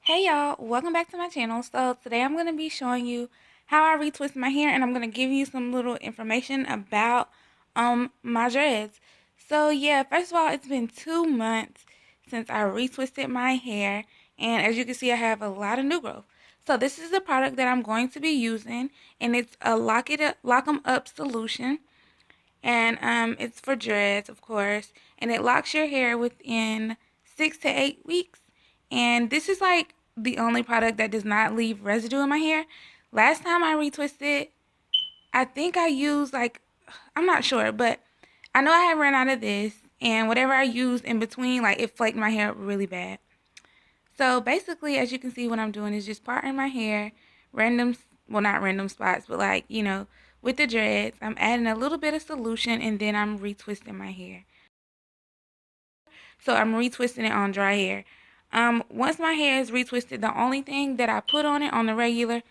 Hey y'all, welcome back to my channel. So today I'm going to be showing you how I retwist my hair, and I'm going to give you some little information about my dreads. So yeah, first of all, it's been 2 months since I retwisted my hair, and as you can see I have a lot of new growth. So this is the product that I'm going to be using, and it's a Lock 'em Up solution, and it's for dreads, of course, and it locks your hair within 6 to 8 weeks. And this is like the only product that does not leave residue in my hair. Last time I retwisted, I think I used like, I'm not sure, but I know I had run out of this, and whatever I used in between, like, it flaked my hair really bad. So basically, as you can see, what I'm doing is just parting my hair, random, well, not random spots, but like, with the dreads, I'm adding a little bit of solution, and then I'm retwisting my hair. So I'm retwisting it on dry hair. Once my hair is retwisted, the only thing that I put on it on the regular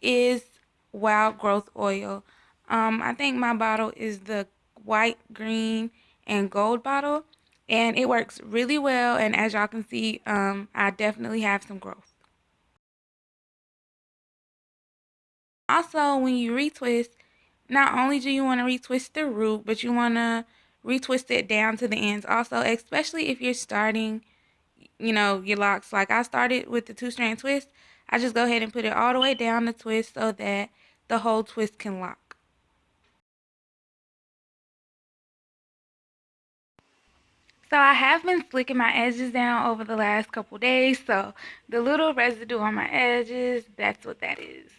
is Wild Growth Oil. I think my bottle is the white, green, and gold bottle, and it works really well. And as y'all can see, I definitely have some growth. Also, when you retwist, not only do you want to retwist the root, but you want to retwist it down to the ends also, especially if you're starting, your locks. Like I started with the 2-strand twist. I just go ahead and put it all the way down the twist so that the whole twist can lock. So I have been slicking my edges down over the last couple days, so the little residue on my edges, that's what that is.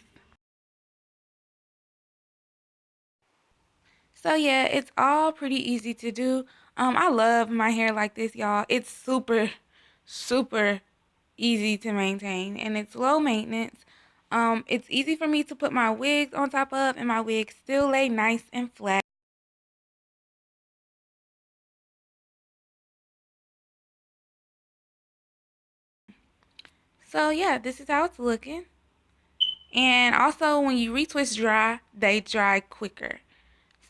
So yeah, it's all pretty easy to do. I love my hair like this, y'all. It's super, super easy to maintain, and it's low maintenance. It's easy for me to put my wigs on top of, and my wigs still lay nice and flat. So yeah, this is how it's looking. And also, when you retwist dry, they dry quicker.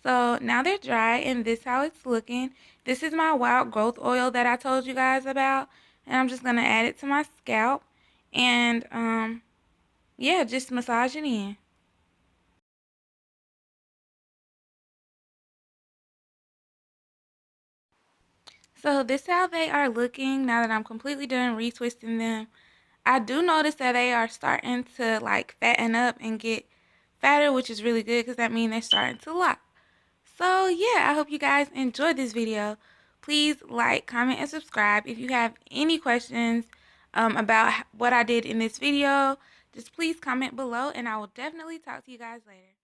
So now they're dry, and this is how it's looking. This is my Wild Growth Oil that I told you guys about, and I'm just gonna add it to my scalp, and yeah, just massage it in. So this is how they are looking now that I'm completely done retwisting them. I do notice that they are starting to like fatten up and get fatter, which is really good because that means they're starting to lock. So yeah, I hope you guys enjoyed this video. Please like, comment, and subscribe. If you have any questions about what I did in this video, just please comment below, and I will definitely talk to you guys later.